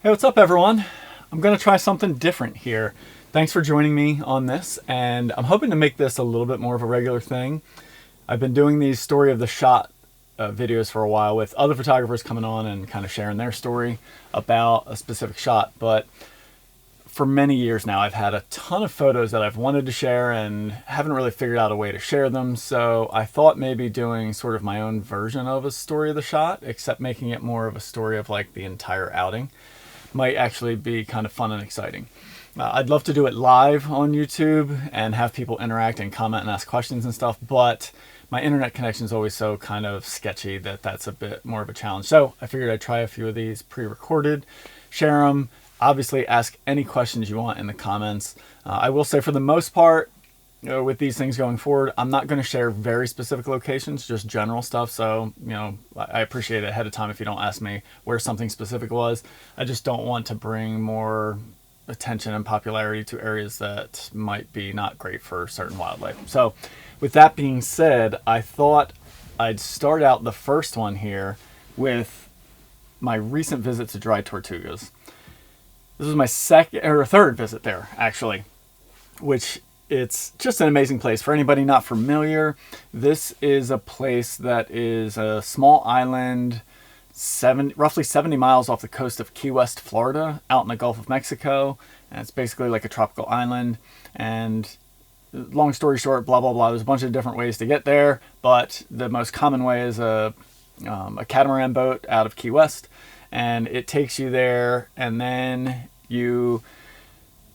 Hey, what's up, everyone? I'm going to try something different here. Thanks for joining me on this, and I'm hoping to make this a little bit more of a regular thing. I've been doing these story of the shot videos for a while with other photographers coming on and kind of sharing their story about a specific shot, but for many years now, I've had a ton of photos that I've wanted to share and haven't really figured out a way to share them. So I thought maybe doing sort of my own version of a story of the shot, except making it more of a story of like the entire outing, might actually be kind of fun and exciting. I'd love to do it live on YouTube and have people interact and comment and ask questions and stuff, but my internet connection is always so kind of sketchy that that's a bit more of a challenge. So I figured I'd try a few of these pre-recorded, share them. Obviously, ask any questions you want in the comments. I will say for the most part, with these things going forward, I'm not going to share very specific locations, just general stuff. So, I appreciate it ahead of time if you don't ask me where something specific was. I just don't want to bring more attention and popularity to areas that might be not great for certain wildlife. So, with that being said, I thought I'd start out the first one here with my recent visit to Dry Tortugas. This was my second or third visit there, actually, which it's just an amazing place. For anybody not familiar, this is a place that is a small island, roughly 70 miles off the coast of Key West, Florida, out in the Gulf of Mexico. And it's basically like a tropical island. And long story short, blah, blah, blah. There's a bunch of different ways to get there, but the most common way is a catamaran boat out of Key West. And it takes you there, and then you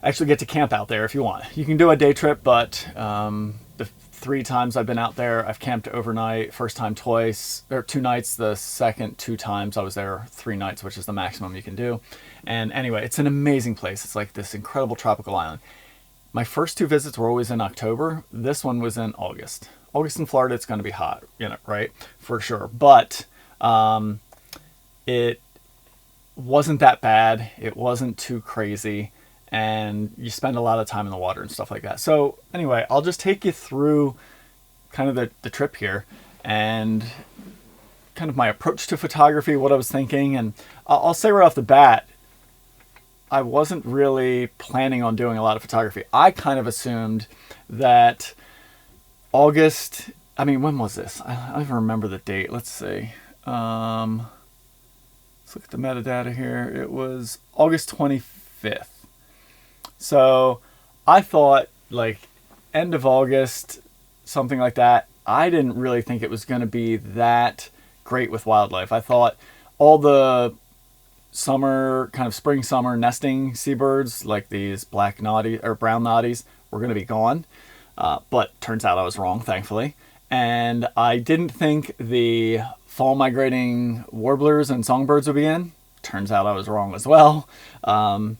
actually get to camp out there if you want. You can do a day trip, but the 3 times I've been out there, I've camped overnight. First time twice, or 2 nights. The second 2 times I was there 3 nights, which is the maximum you can do. And anyway, it's an amazing place. It's like this incredible tropical island. My first 2 visits were always in October. This one was in August. August in Florida, it's going to be hot, right? For sure. But it wasn't that bad. It wasn't too crazy. And you spend a lot of time in the water and stuff like that. So anyway, I'll just take you through kind of the trip here and kind of my approach to photography, what I was thinking. And I'll say right off the bat, I wasn't really planning on doing a lot of photography. I kind of assumed that August, when was this? I don't even remember the date. Let's see. Let's look at the metadata here. It was August 25th. So I thought like end of August, something like that. I didn't really think it was going to be that great with wildlife. I thought all the summer, kind of spring, summer nesting seabirds like these black noddy or brown noddies were going to be gone. But turns out I was wrong, thankfully. And I didn't think the fall migrating warblers and songbirds would be in. Turns out I was wrong as well.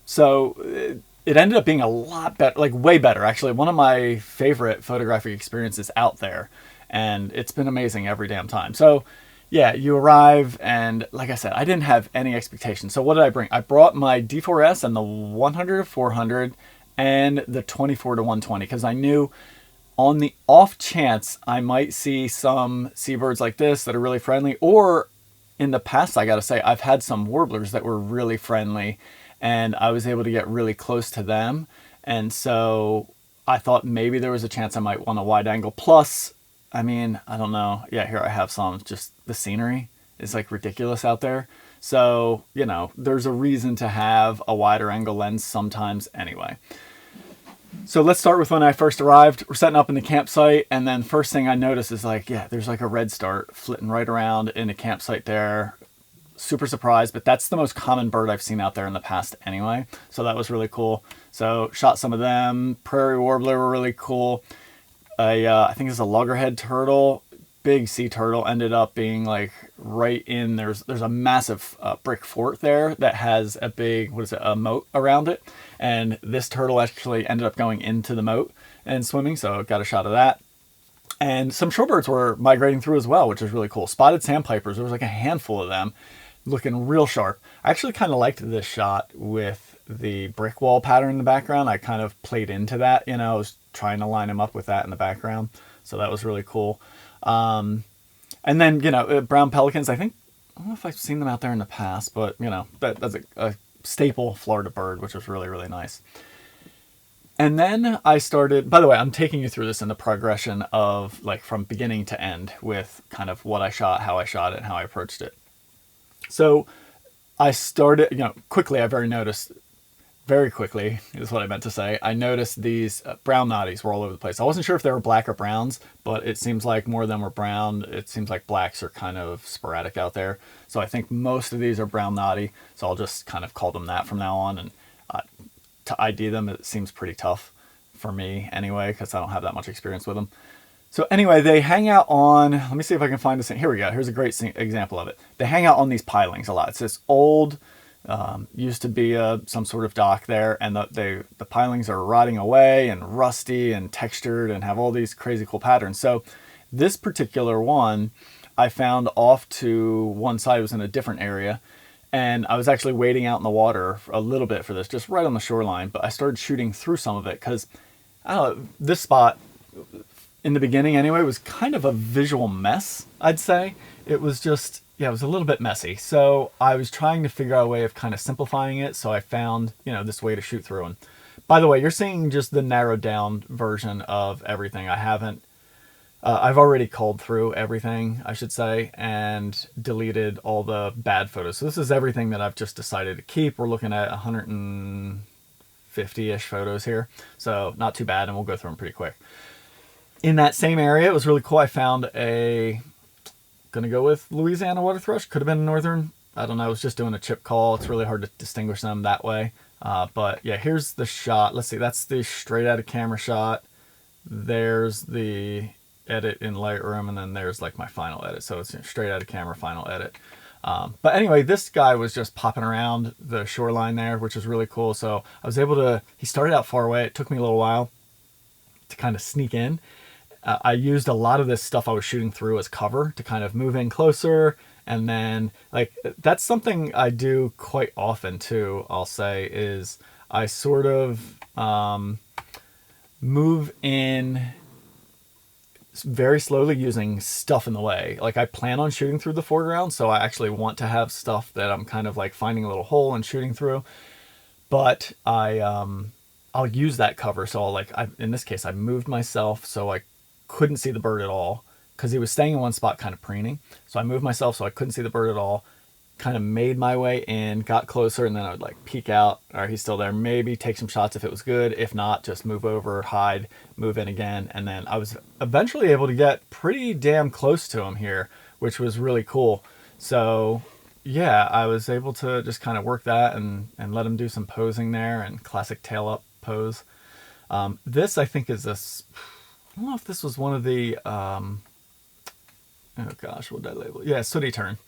So it ended up being a lot better, like way better, actually. One of my favorite photographic experiences out there. And it's been amazing every damn time. So yeah, you arrive, and like I said, I didn't have any expectations. So what did I bring? I brought my D4S and the 100-400 and the 24-120 because I knew on the off chance I might see some seabirds like this that are really friendly, or in the past, I gotta say, I've had some warblers that were really friendly and I was able to get really close to them. And so I thought maybe there was a chance I might want a wide angle. Plus, I don't know. Yeah, here I have some. Just the scenery is like ridiculous out there. So, there's a reason to have a wider angle lens sometimes anyway. So let's start with when I first arrived. We're setting up in the campsite, and then first thing I notice is there's like a red start flitting right around in the campsite there. Super surprised, but that's the most common bird I've seen out there in the past anyway. So that was really cool. So shot some of them. Prairie warbler were really cool. I think it's a loggerhead turtle, big sea turtle, ended up being like right in, there's a massive brick fort there that has a big, a moat around it. And this turtle actually ended up going into the moat and swimming, so got a shot of that. And some shorebirds were migrating through as well, which is really cool. Spotted sandpipers, there was like a handful of them looking real sharp. I actually kind of liked this shot with the brick wall pattern in the background. I kind of played into that, I was trying to line them up with that in the background. So that was really cool. And then, brown pelicans, I don't know if I've seen them out there in the past, but, that's a staple Florida bird, which was really, really nice. And then I started, by the way, I'm taking you through this in the progression of like from beginning to end with kind of what I shot, how I shot it, and how I approached it. So I started, quickly, very quickly is what I meant to say. I noticed these brown noddies were all over the place. I wasn't sure if they were black or browns, but it seems like more of them were brown. It seems like blacks are kind of sporadic out there. So I think most of these are brown noddy. So I'll just kind of call them that from now on. And to ID them, it seems pretty tough for me anyway, because I don't have that much experience with them. So anyway, they hang out on, let me see if I can find this. Here we go. Here's a great example of it. They hang out on these pilings a lot. It's this old, used to be some sort of dock there, and the pilings are rotting away and rusty and textured and have all these crazy cool patterns. So this particular one I found off to one side. It was in a different area, and I was actually wading out in the water a little bit for this, just right on the shoreline, but I started shooting through some of it because, I don't know, this spot in the beginning anyway was kind of a visual mess, I'd say. It was just, it was a little bit messy. So I was trying to figure out a way of kind of simplifying it. So I found, this way to shoot through. And by the way, you're seeing just the narrowed down version of everything. I've already culled through everything, I should say, and deleted all the bad photos. So this is everything that I've just decided to keep. We're looking at 150-ish photos here. So not too bad, and we'll go through them pretty quick. In that same area, it was really cool. I found gonna go with Louisiana water thrush. Could have been northern. I don't know. I was just doing a chip call. It's really hard to distinguish them that way. But yeah, here's the shot. Let's see. That's the straight out of camera shot. There's the edit in Lightroom, and then there's like my final edit. So it's straight out of camera, final edit. But anyway, this guy was just popping around the shoreline there, which was really cool. So I was able to, he started out far away. It took me a little while to kind of sneak in. I used a lot of this stuff I was shooting through as cover to kind of move in closer. And then like, that's something I do quite often too, I'll say, is I sort of move in very slowly using stuff in the way. Like I plan on shooting through the foreground, so I actually want to have stuff that I'm kind of like finding a little hole and shooting through. But I'll use that cover. So in this case, I moved myself so I couldn't see the bird at all because he was staying in one spot kind of preening. So I moved myself so I couldn't see the bird at all, kind of made my way in, got closer, and then I would like peek out. All right, he's still there. Maybe take some shots if it was good. If not, just move over, hide, move in again. And then I was eventually able to get pretty damn close to him here, which was really cool. So yeah, I was able to just kind of work that and let him do some posing there and classic tail up pose. This I think is this, I don't know if this was one of the, oh gosh, what did I label it? Yeah, sooty tern.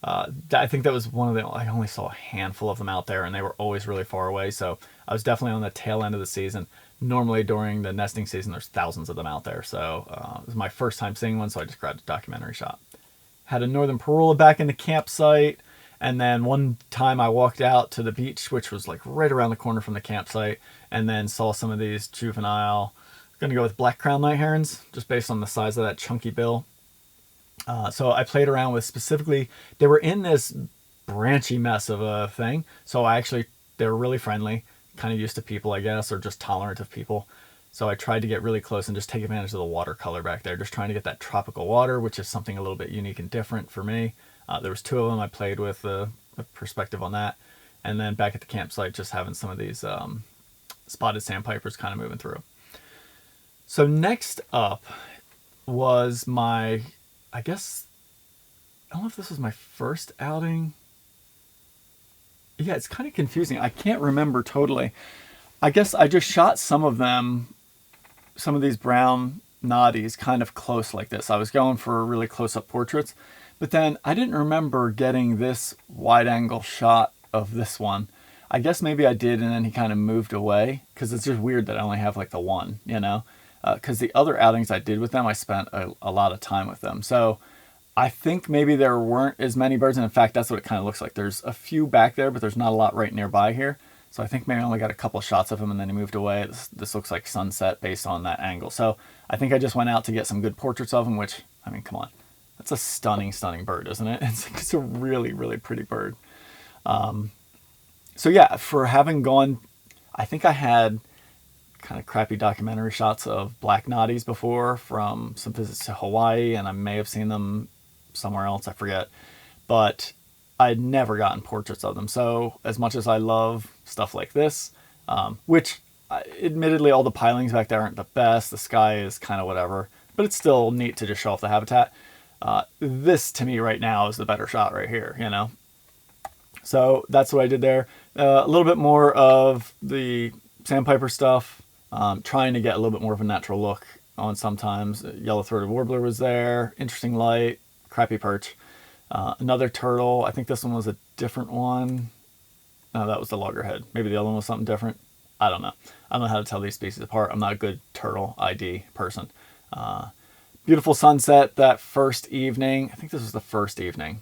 I think that was one of the, I only saw a handful of them out there and they were always really far away. So I was definitely on the tail end of the season. Normally during the nesting season, there's thousands of them out there. So it was my first time seeing one. So I just grabbed a documentary shot. Had a northern parula back in the campsite. And then one time I walked out to the beach, which was like right around the corner from the campsite, and then saw some of these juvenile, gonna go with black crown night herons, just based on the size of that chunky bill. So I played around with specifically, they were in this branchy mess of a thing. So they were really friendly, kind of used to people, I guess, or just tolerant of people. So I tried to get really close and just take advantage of the watercolor back there, just trying to get that tropical water, which is something a little bit unique and different for me. There was two of them. I played with the perspective on that. And then back at the campsite, just having some of these spotted sandpipers kind of moving through. So next up was my, I guess, I don't know if this was my first outing. Yeah, it's kind of confusing. I can't remember totally. I guess I just shot some of them, some of these brown noddies kind of close like this. I was going for really close-up portraits, but then I didn't remember getting this wide-angle shot of this one. I guess maybe I did, and then he kind of moved away, because it's just weird that I only have like the one, because the other outings I did with them, I spent a lot of time with them. So I think maybe there weren't as many birds, and in fact, that's what it kind of looks like. There's a few back there, but there's not a lot right nearby here. So I think maybe I only got a couple shots of him, and then he moved away. This looks like sunset based on that angle. So I think I just went out to get some good portraits of him, which, I mean, come on. That's a stunning, stunning bird, isn't it? It's a really, really pretty bird. So yeah, for having gone, I think I had kind of crappy documentary shots of black Noddies before from some visits to Hawaii, and I may have seen them somewhere else, I forget. But I'd never gotten portraits of them. So as much as I love stuff like this, which admittedly all the pilings back there aren't the best, the sky is kind of whatever, but it's still neat to just show off the habitat. This to me right now is the better shot right here, you know? So that's what I did there. A little bit more of the Sandpiper stuff, trying to get a little bit more of a natural look on sometimes. Yellow-throated warbler was there, interesting light, crappy perch. Another turtle, I think this one was a different one. No, that was the loggerhead. Maybe the other one was something different. I don't know. I don't know how to tell these species apart. I'm not a good turtle ID person. Beautiful sunset that first evening. I think this was the first evening.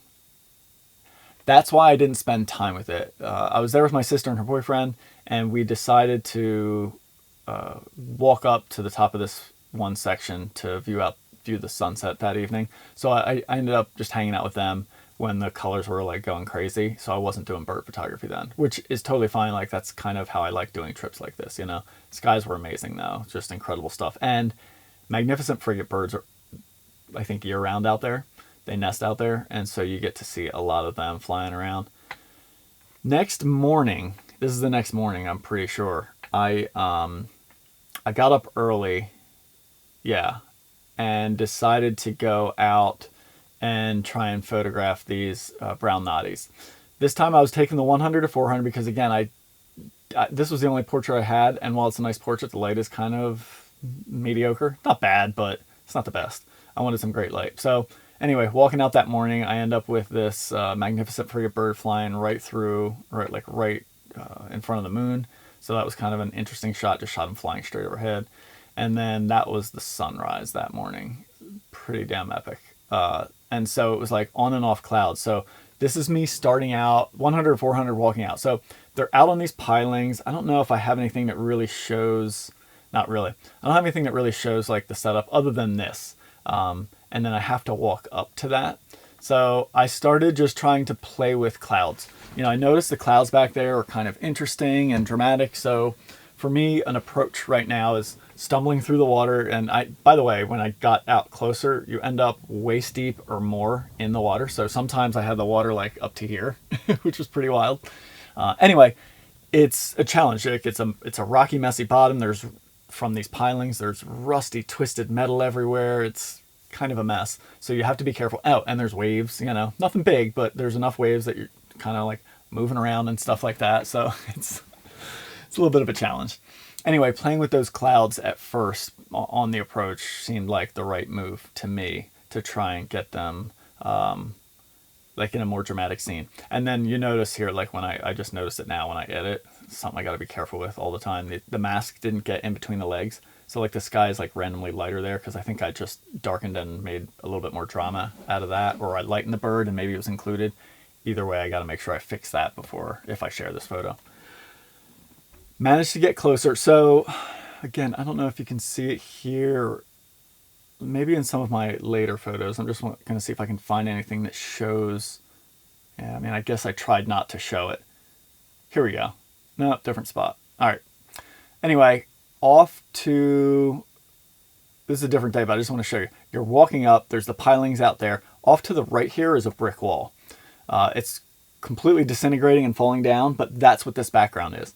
That's why I didn't spend time with it. I was there with my sister and her boyfriend, and we decided to walk up to the top of this one section to view the sunset that evening. So I ended up just hanging out with them when the colors were like going crazy. So I wasn't doing bird photography then, which is totally fine. Like that's kind of how I like doing trips like this, you know. Skies were amazing though, just incredible stuff. And magnificent frigate birds are, I think, year round out there. They nest out there, and so you get to see a lot of them flying around. Next morning, this is the next morning, I'm pretty sure. I got up early, yeah, and decided to go out and try and photograph these brown noddies. This time I was taking the 100 to 400 because again, this was the only portrait I had, and while it's a nice portrait, the light is kind of mediocre. Not bad, but it's not the best. I wanted some great light. So anyway, walking out that morning, I end up with this magnificent frigate bird flying right in front of the moon. So that was kind of an interesting shot. Just shot him flying straight overhead. And then that was the sunrise that morning. Pretty damn epic. And so it was like on and off clouds. So this is me starting out 100 or 400 walking out. So they're out on these pilings. I don't know if I have anything that really shows, not really. I don't have anything that really shows like the setup other than this. And then I have to walk up to that. So I started just trying to play with clouds. You know, I noticed the clouds back there are kind of interesting and dramatic. So for me, an approach right now is stumbling through the water. And by the way, when I got out closer, you end up waist deep or more in the water. So sometimes I had the water like up to here, which was pretty wild. Anyway, it's a challenge. It's a rocky, messy bottom. From these pilings, there's rusty, twisted metal everywhere. It's kind of a mess. So you have to be careful. Oh, and there's waves, you know, nothing big, but there's enough waves that you're kind of like moving around and stuff like that. So it's a little bit of a challenge. Anyway, playing with those clouds at first on the approach seemed like the right move to me to try and get them like in a more dramatic scene. And then you notice here, like when I just noticed it now when I edit, something I got to be careful with all the time. The mask didn't get in between the legs. So like the sky is like randomly lighter there because I think I just darkened and made a little bit more drama out of that, or I lightened the bird and maybe it was included. Either way, I got to make sure I fix that before if I share this photo. Managed to get closer. So again, I don't know if you can see it here. Maybe in some of my later photos. I'm just going to see if I can find anything that shows. Yeah, I mean, I guess I tried not to show it. Here we go. No, different spot. All right. Anyway, off to, this is a different day, but I just want to show you. You're walking up, there's the pilings out there. Off to the right here is a brick wall. It's completely disintegrating and falling down, but that's what this background is.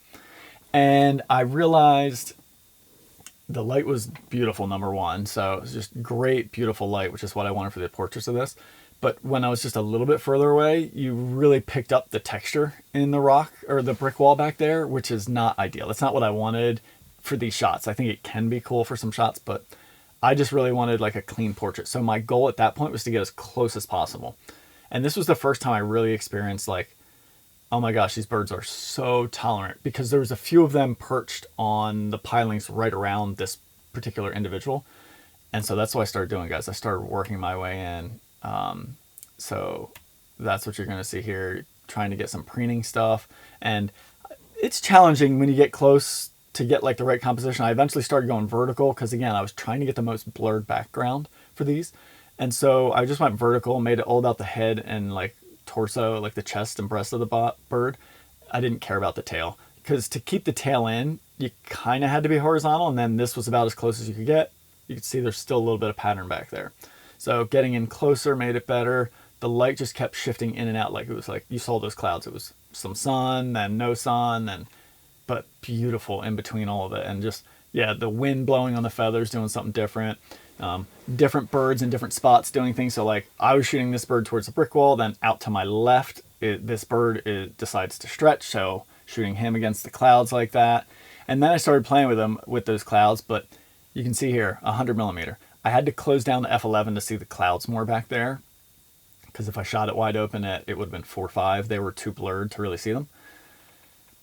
And I realized the light was beautiful, number one. So it was just great, beautiful light, which is what I wanted for the portraits of this. But when I was just a little bit further away, you really picked up the texture in the rock or the brick wall back there, which is not ideal. It's not what I wanted for these shots. I think it can be cool for some shots, but I just really wanted like a clean portrait. So my goal at that point was to get as close as possible. And this was the first time I really experienced like, oh my gosh, these birds are so tolerant, because there was a few of them perched on the pilings right around this particular individual. And so that's what I started doing, guys. I started working my way in. So that's what you're going to see here, trying to get some preening stuff. And it's challenging when you get close to get like the right composition. I eventually started going vertical because again, I was trying to get the most blurred background for these. And so I just went vertical, made it all about the head and like torso, like the chest and breast of the bird. I didn't care about the tail, because to keep the tail in, you kind of had to be horizontal, and then this was about as close as you could get. You can see there's still a little bit of pattern back there. So getting in closer made it better. The light just kept shifting in and out, like it was like you saw those clouds. It was some sun, then no sun, and but beautiful in between all of it. And just, yeah, the wind blowing on the feathers, doing something different. Different birds in different spots doing things. So like I was shooting this bird towards the brick wall, then out to my left, this bird decides to stretch. So shooting him against the clouds like that. And then I started playing with them with those clouds, but you can see here, 100 millimeter. I had to close down the F11 to see the clouds more back there, because if I shot it wide open, it would have been 4.5. They were too blurred to really see them.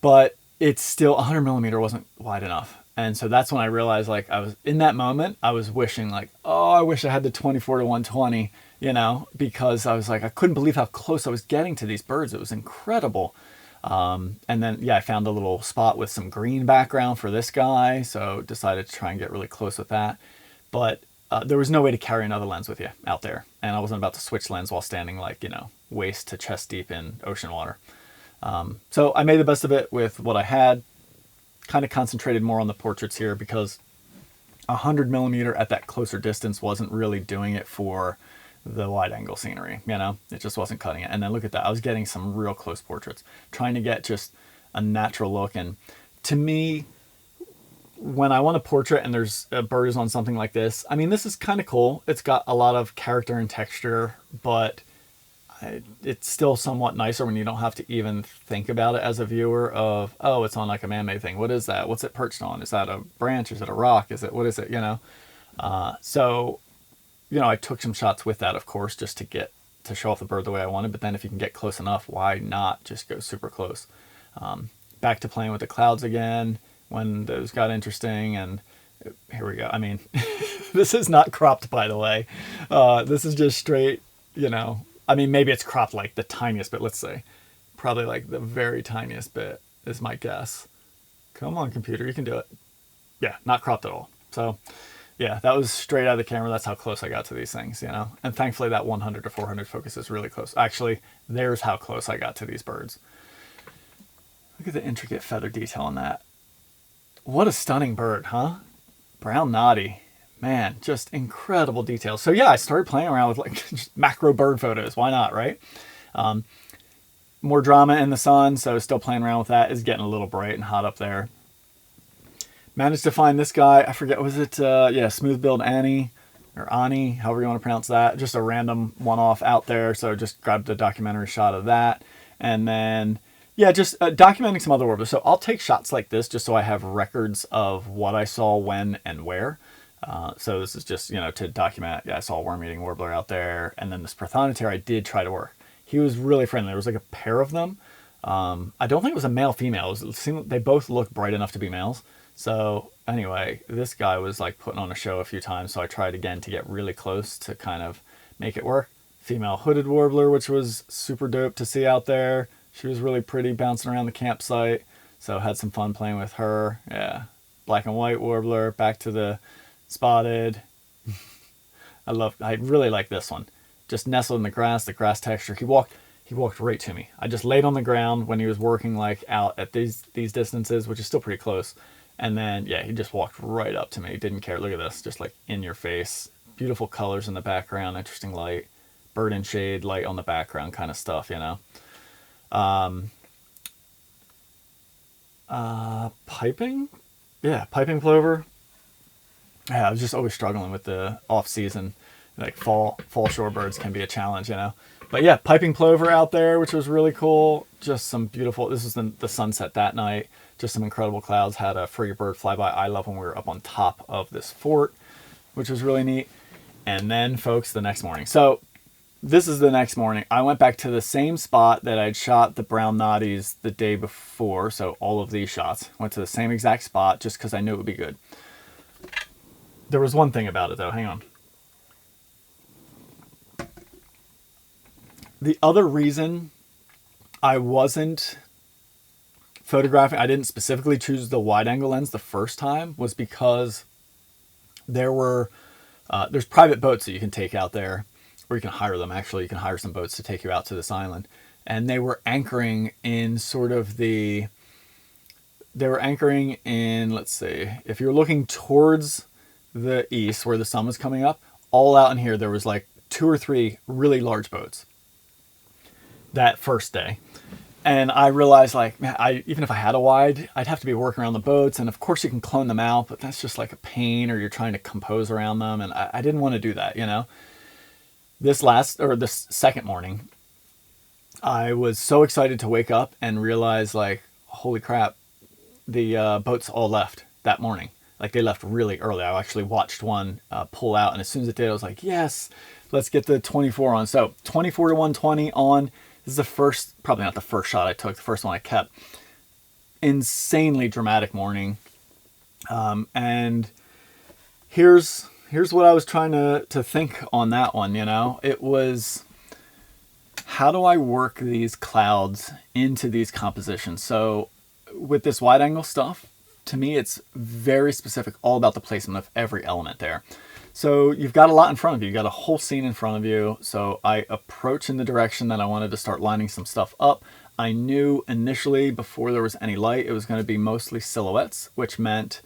But it's still 100 millimeter wasn't wide enough. And so that's when I realized, like, I was in that moment, I was wishing like, oh, I wish I had the 24 to 120, you know, because I was like, I couldn't believe how close I was getting to these birds. It was incredible. And then, yeah, I found a little spot with some green background for this guy. So decided to try and get really close with that. But there was no way to carry another lens with you out there. And I wasn't about to switch lens while standing like, you know, waist to chest deep in ocean water. So I made the best of it with what I had. Kind of concentrated more on the portraits here because 100 millimeter at that closer distance wasn't really doing it for the wide angle scenery, you know, it just wasn't cutting it. And then look at that, I was getting some real close portraits, trying to get just a natural look. And to me, when I want a portrait and there's a bird is on something like this, I mean, this is kind of cool. It's got a lot of character and texture, but it's still somewhat nicer when you don't have to even think about it as a viewer of, oh, it's on like a man-made thing. What is that? What's it perched on? Is that a branch? Is it a rock? Is it, what is it? You know? So, you know, I took some shots with that, of course, just to show off the bird the way I wanted. But then if you can get close enough, why not just go super close? Back to playing with the clouds again when those got interesting. And here we go. I mean, this is not cropped, by the way. This is just straight, you know, I mean, maybe it's cropped like the tiniest bit, let's say. Probably like the very tiniest bit is my guess. Come on, computer, you can do it. Yeah, not cropped at all. So, yeah, that was straight out of the camera. That's how close I got to these things, you know. And thankfully that 100 to 400 focus is really close. Actually, there's how close I got to these birds. Look at the intricate feather detail on that. What a stunning bird, huh? Brown Noddy. Man, just incredible details. So yeah, I started playing around with like just macro bird photos. Why not, right? More drama in the sun, so still playing around with that. It's getting a little bright and hot up there. Managed to find this guy. I forget, was it, yeah, Smooth-billed Annie, or Ani, however you want to pronounce that. Just a random one-off out there, so just grabbed a documentary shot of that. And then, yeah, just documenting some other warblers. So I'll take shots like this just so I have records of what I saw, when, and where. So this is just, you know, to document, yeah, I saw a worm-eating warbler out there. And then this Prothonotare I did try to work. He was really friendly. There was like a pair of them. I don't think it was a male-female. They both looked bright enough to be males. So anyway, this guy was like putting on a show a few times. So I tried again to get really close to kind of make it work. Female hooded warbler, which was super dope to see out there. She was really pretty, bouncing around the campsite. So had some fun playing with her. Yeah. Black and white warbler, back to the spotted. I really like this one. Just nestled in the grass texture. He walked right to me. I just laid on the ground when he was working like out at these distances, which is still pretty close. And then, yeah, he just walked right up to me. Didn't care. Look at this, just like in your face. Beautiful colors in the background, interesting light, bird and shade, light on the background kind of stuff, you know. Piping? Yeah, piping plover. Yeah, I was just always struggling with the off season. Like fall shorebirds can be a challenge, you know. But yeah, piping plover out there, which was really cool. Just some beautiful, this was the sunset that night. Just some incredible clouds. Had a Frigatebird fly by eye level when we were up on top of this fort, which was really neat. And then, folks, the next morning. So this is the next morning. I went back to the same spot that I'd shot the Brown Noddies the day before. So all of these shots. Went to the same exact spot just because I knew it would be good. There was one thing about it, though. Hang on. The other reason I wasn't photographing, I didn't specifically choose the wide angle lens the first time, was because there's private boats that you can take out there, or you can hire them. Actually, you can hire some boats to take you out to this island. and they were anchoring in sort of they were anchoring in, let's see, if you're looking towards the east where the sun was coming up, all out in here, there was like 2 or 3 really large boats that first day. And I realized, like, man, even if I had a wide, I'd have to be working around the boats. And of course you can clone them out, but that's just like a pain, or you're trying to compose around them. And I didn't want to do that, you know. This second morning, I was so excited to wake up and realize, like, holy crap, the boats all left that morning. Like, they left really early. I actually watched one pull out, and as soon as it did, I was like, yes, let's get the 24 on. So 24 to 120 on. This is the first, probably not the first shot I took, the first one I kept. Insanely dramatic morning. And here's what I was trying to think on that one, you know. It was, how do I work these clouds into these compositions? So with this wide angle stuff, to me, it's very specific, all about the placement of every element there. So you've got a lot in front of you. You've got a whole scene in front of you. So I approach in the direction that I wanted to start lining some stuff up. I knew initially, before there was any light, it was going to be mostly silhouettes, which meant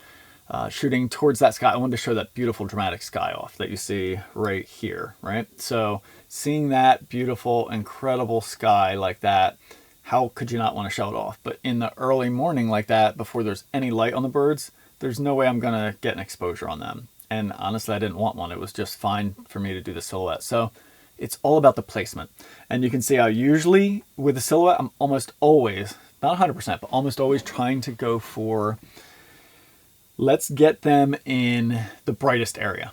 shooting towards that sky. I wanted to show that beautiful dramatic sky off that you see right here, right? So seeing that beautiful, incredible sky like that, how could you not want to show it off? But in the early morning like that, before there's any light on the birds, there's no way I'm going to get an exposure on them. And honestly, I didn't want one. It was just fine for me to do the silhouette. So it's all about the placement. And you can see how usually with the silhouette, I'm almost always, not 100%, but almost always trying to go for, let's get them in the brightest area,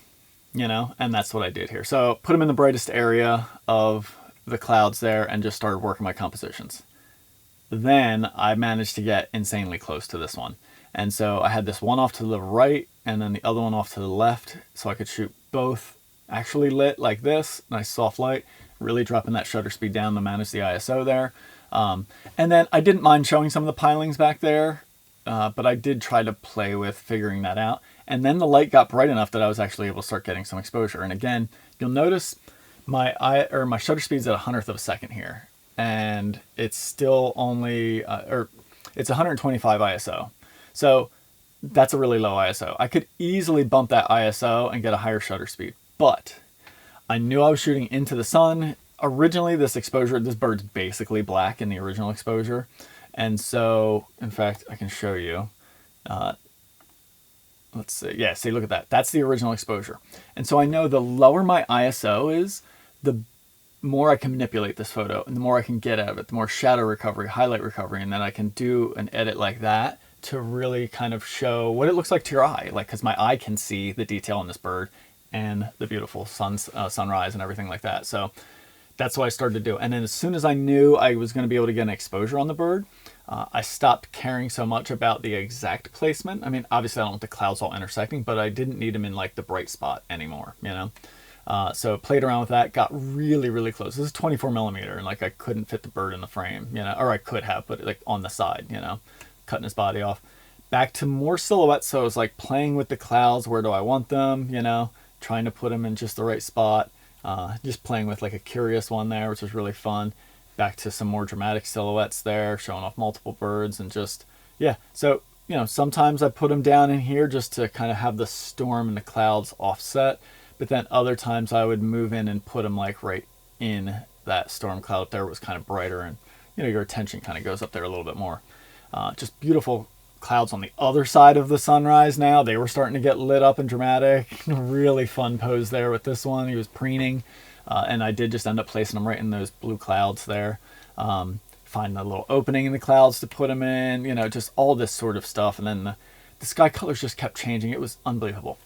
you know? And that's what I did here. So put them in the brightest area of the clouds there and just started working my compositions. Then I managed to get insanely close to this one. And so I had this one off to the right and then the other one off to the left, so I could shoot both actually lit like this, nice soft light, really dropping that shutter speed down to manage the ISO there. And then I didn't mind showing some of the pilings back there, but I did try to play with figuring that out. And then the light got bright enough that I was actually able to start getting some exposure. And again, you'll notice my shutter speed's at 100th of a second here, and it's still only, it's 125 ISO. So that's a really low ISO. I could easily bump that ISO and get a higher shutter speed, but I knew I was shooting into the sun. Originally, this bird's basically black in the original exposure. And so, in fact, I can show you. Let's see. Yeah, see, look at that. That's the original exposure. And so I know the lower my ISO is, the more I can manipulate this photo and the more I can get out of it, the more shadow recovery, highlight recovery, and then I can do an edit like that to really kind of show what it looks like to your eye. Like, because my eye can see the detail in this bird and the beautiful sunrise and everything like that. So that's what I started to do. And then as soon as I knew I was going to be able to get an exposure on the bird, I stopped caring so much about the exact placement. I mean, obviously I don't want the clouds all intersecting, but I didn't need them in like the bright spot anymore, you know? So played around with that, got really, really close. This is 24 millimeter, and like I couldn't fit the bird in the frame, you know, or I could have, but like on the side, you know, cutting his body off. Back to more silhouette, so I was like playing with the clouds. Where do I want them, you know, trying to put them in just the right spot. Just playing with like a curious one there, which was really fun. Back to some more dramatic silhouettes there, showing off multiple birds, and just, yeah. So, you know, sometimes I put them down in here just to kind of have the storm and the clouds offset. But then other times I would move in and put them like right in that storm cloud up there. It was kind of brighter, and, you know, your attention kind of goes up there a little bit more. Just beautiful clouds on the other side of the sunrise now. They were starting to get lit up and dramatic. Really fun pose there with this one. He was preening, and I did just end up placing him right in those blue clouds there. Find a little opening in the clouds to put him in, you know, just all this sort of stuff. And then the sky colors just kept changing. It was unbelievable.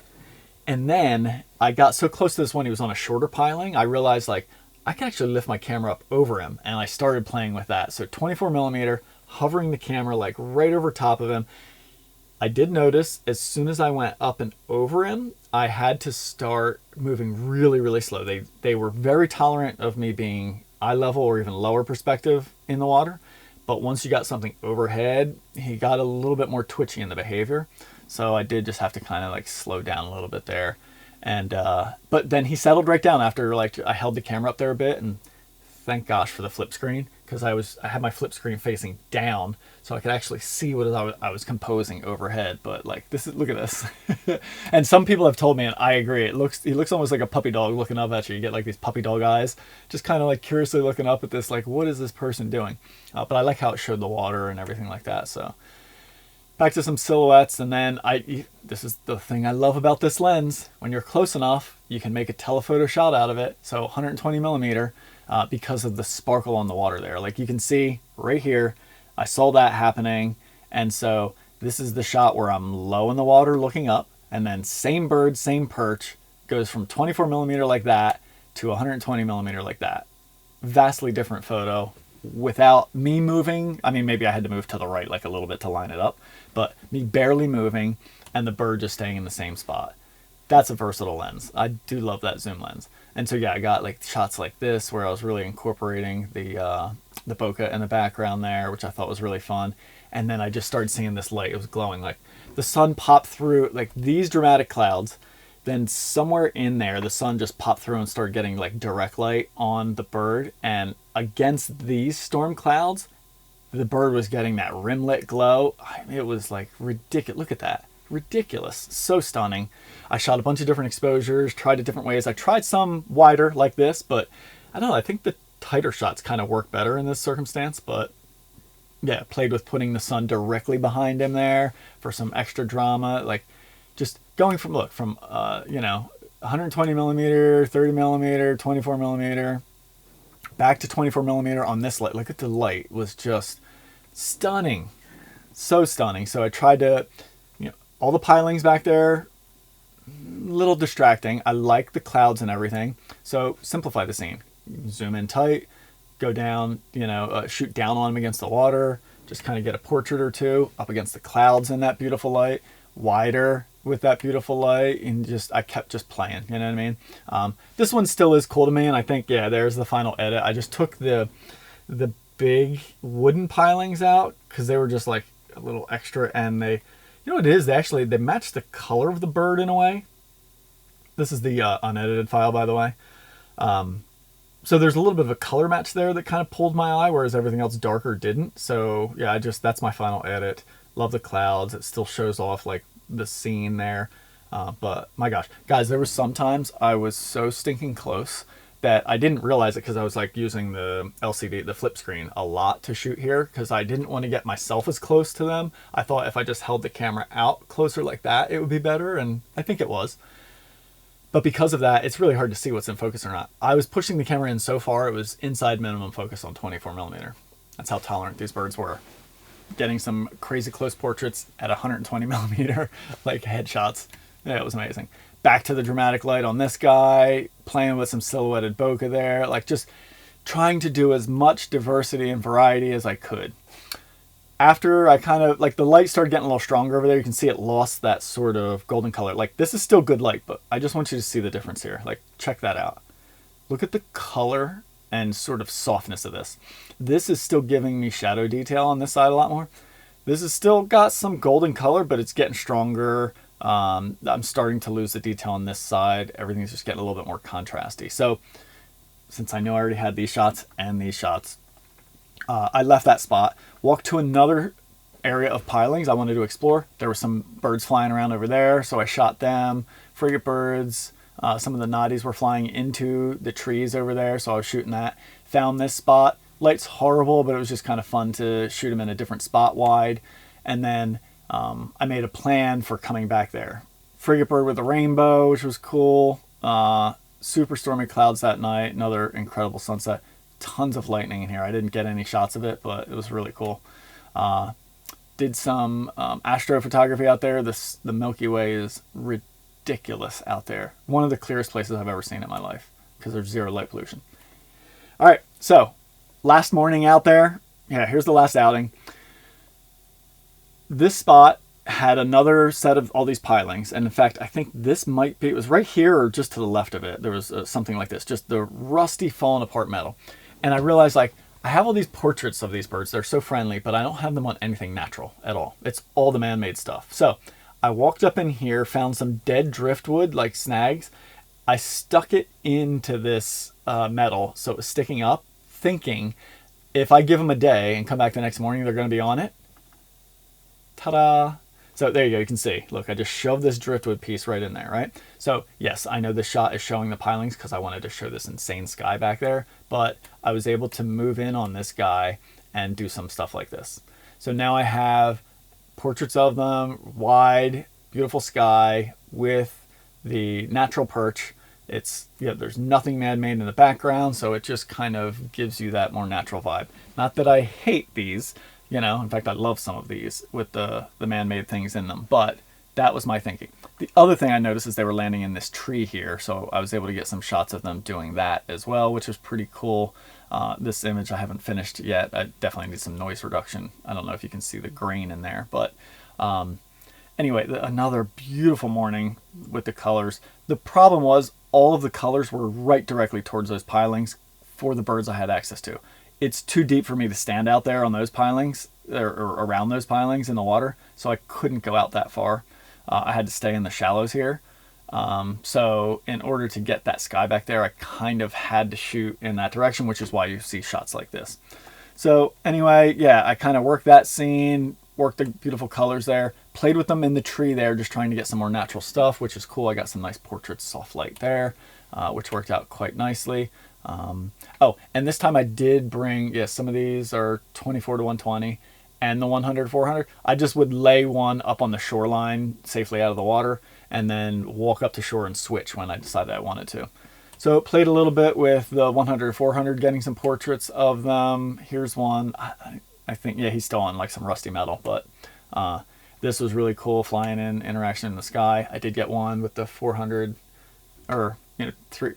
And then I got so close to this one, he was on a shorter piling, I realized like I can actually lift my camera up over him, and I started playing with that. So 24 millimeter, hovering the camera like right over top of him. I did notice as soon as I went up and over him, I had to start moving really, really slow. They were very tolerant of me being eye level or even lower perspective in the water. But once you got something overhead, he got a little bit more twitchy in the behavior. So I did just have to kind of like slow down a little bit there. And but then he settled right down after, like, I held the camera up there a bit, and thank gosh for the flip screen. because I had my flip screen facing down, so I could actually see what I was composing overhead. But like look at this. And some people have told me, and I agree, he looks almost like a puppy dog looking up at you. You get like these puppy dog eyes, just kind of like curiously looking up at this, like, what is this person doing? But I like how it showed the water and everything like that. So back to some silhouettes, and then this is the thing I love about this lens. When you're close enough, you can make a telephoto shot out of it. So 120 millimeter, because of the sparkle on the water there. Like you can see right here, I saw that happening. And so this is the shot where I'm low in the water looking up, and then same bird, same perch, goes from 24 millimeter like that to 120 millimeter like that. Vastly different photo without me moving. I mean, maybe I had to move to the right like a little bit to line it up, but me barely moving and the bird just staying in the same spot. That's a versatile lens. I do love that zoom lens. And so yeah, I got like shots like this where I was really incorporating the bokeh in the background there, which I thought was really fun. And then I just started seeing this light. It was glowing, like the sun popped through like these dramatic clouds. Then somewhere in there, the sun just popped through and started getting like direct light on the bird. And against these storm clouds, the bird was getting that rimlet glow. It was like ridiculous. Look at that. Ridiculous. So stunning. I shot a bunch of different exposures, tried it different ways. I tried some wider like this, but I don't know. I think the tighter shots kind of work better in this circumstance. But yeah, played with putting the sun directly behind him there for some extra drama. Like just going from, look, from, 120 millimeter, 30 millimeter, 24 millimeter, back to 24 millimeter on this light. Look at the light, was just stunning. So stunning. So I tried to, all the pilings back there, a little distracting. I like the clouds and everything. So simplify the scene. Zoom in tight, go down, shoot down on them against the water, just kind of get a portrait or two up against the clouds in that beautiful light, wider with that beautiful light, and I kept just playing, you know what I mean? This one still is cool to me, and I think, yeah, there's the final edit. I just took the big wooden pilings out because they were just like a little extra, and they, what it is, they match the color of the bird in a way. This is the unedited file, by the way. So there's a little bit of a color match there that kind of pulled my eye, whereas everything else darker didn't. So yeah, that's my final edit. Love the clouds. It still shows off like the scene there. But my gosh, guys, there was sometimes I was so stinking close that I didn't realize it because I was like using the LCD, the flip screen, a lot to shoot here because I didn't want to get myself as close to them. I thought if I just held the camera out closer like that, it would be better. And I think it was. But because of that, it's really hard to see what's in focus or not. I was pushing the camera in so far, it was inside minimum focus on 24 millimeter. That's how tolerant these birds were. Getting some crazy close portraits at 120 millimeter, like headshots. Yeah, it was amazing. Back to the dramatic light on this guy, playing with some silhouetted bokeh there, like just trying to do as much diversity and variety as I could. After I kind of, like the light started getting a little stronger over there, you can see it lost that sort of golden color. Like this is still good light, but I just want you to see the difference here. Like check that out. Look at the color and sort of softness of this. This is still giving me shadow detail on this side a lot more. This has still got some golden color, but it's getting stronger. I'm starting to lose the detail on this side. Everything's just getting a little bit more contrasty. So since I know I already had these shots and these shots, I left that spot, walked to another area of pilings I wanted to explore. There were some birds flying around over there, so I shot them. Frigatebirds, some of the Noddies were flying into the trees over there, so I was shooting that. Found this spot. Light's horrible, but it was just kind of fun to shoot them in a different spot wide. And then I made a plan for coming back there. Frigatebird with a rainbow, which was cool. Super stormy clouds that night. Another incredible sunset. Tons of lightning in here. I didn't get any shots of it, but it was really cool. Did some astrophotography out there. The Milky Way is ridiculous out there. One of the clearest places I've ever seen in my life because there's zero light pollution. All right, so last morning out there. Yeah, here's the last outing. This spot had another set of all these pilings, and in fact I think this might be, it was right here or just to the left of it, there was something like this, just the rusty fallen apart metal. And I realized, like, I have all these portraits of these birds, they're so friendly, but I don't have them on anything natural at all. It's all the man-made stuff. So I walked up in here, found some dead driftwood like snags. I stuck it into this metal so it was sticking up, thinking if I give them a day and come back the next morning, they're going to be on it. Ta-da! So there you go, you can see. Look, I just shoved this driftwood piece right in there, right? So yes, I know this shot is showing the pilings because I wanted to show this insane sky back there, but I was able to move in on this guy and do some stuff like this. So now I have portraits of them, wide, beautiful sky with the natural perch. It's, yeah, there's nothing man-made in the background, so it just kind of gives you that more natural vibe. Not that I hate these, you know, in fact, I love some of these with the man-made things in them, but that was my thinking. The other thing I noticed is they were landing in this tree here, so I was able to get some shots of them doing that as well, which was pretty cool. This image I haven't finished yet. I definitely need some noise reduction. I don't know if you can see the grain in there, but anyway, another beautiful morning with the colors. The problem was all of the colors were right directly towards those pilings for the birds I had access to. It's too deep for me to stand out there on those pilings or around those pilings in the water, so I couldn't go out that far. I had to stay in the shallows here. So in order to get that sky back there, I kind of had to shoot in that direction, which is why you see shots like this. So anyway, yeah, I kind of worked that scene, worked the beautiful colors there, played with them in the tree there, just trying to get some more natural stuff, which is cool. I got some nice portraits, soft light there, which worked out quite nicely. Oh, and this time I did bring, yeah, some of these are 24 to 120 and the 100 400. I just would lay one up on the shoreline safely out of the water and then walk up to shore and switch when I decided I wanted to. So played a little bit with the 100 400, getting some portraits of them. Here's one. I think, yeah, he's still on like some rusty metal, but this was really cool, flying in, interaction in the sky. I did get one with the 400 or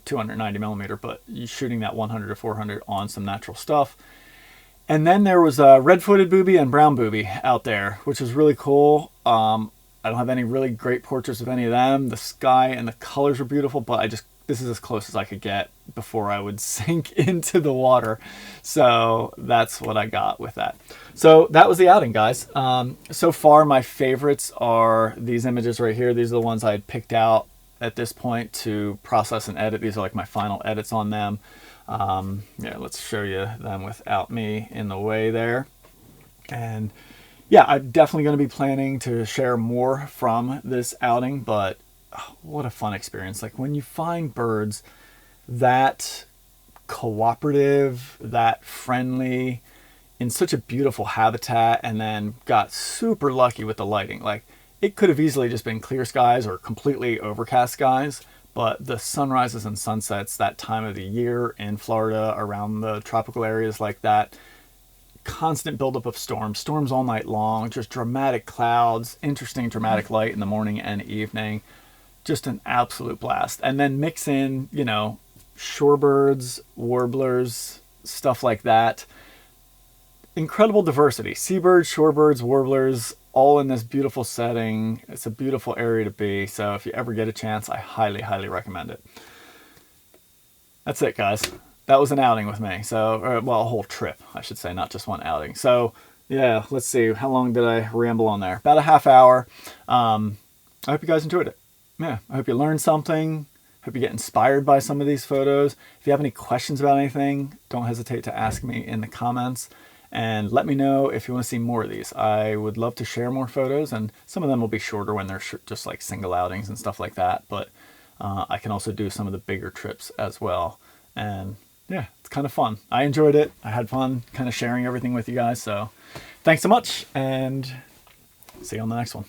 290 millimeter, but shooting that 100 to 400 on some natural stuff. And then there was a red-footed booby and brown booby out there, which was really cool. I don't have any really great portraits of any of them. The sky and the colors were beautiful, but this is as close as I could get before I would sink into the water. So that's what I got with that. So that was the outing, guys. So far, my favorites are these images right here. These are the ones I had picked out at this point to process and edit. These are like my final edits on them. Yeah, let's show you them without me in the way there. And yeah, I'm definitely going to be planning to share more from this outing, but oh, what a fun experience. Like when you find birds that cooperative, that friendly, in such a beautiful habitat, and then got super lucky with the lighting. Like it could have easily just been clear skies or completely overcast skies, but the sunrises and sunsets that time of the year in Florida, around the tropical areas like that, constant buildup of storms all night long, just dramatic clouds, interesting dramatic light in the morning and evening, just an absolute blast. And then mix in, you know, shorebirds, warblers, stuff like that. Incredible diversity. Seabirds, shorebirds, warblers, all in this beautiful setting. It's a beautiful area to be. So if you ever get a chance, I highly, highly recommend it. That's it, guys. That was an outing with me. So, well, a whole trip, I should say, not just one outing. So yeah, let's see. How long did I ramble on there? About a half hour. I hope you guys enjoyed it. Yeah, I hope you learned something. Hope you get inspired by some of these photos. If you have any questions about anything, don't hesitate to ask me in the comments. And let me know if you want to see more of these. I would love to share more photos, and some of them will be shorter when they're just like single outings and stuff like that. But I can also do some of the bigger trips as well. And yeah, it's kind of fun. I enjoyed it. I had fun kind of sharing everything with you guys. So thanks so much, and see you on the next one.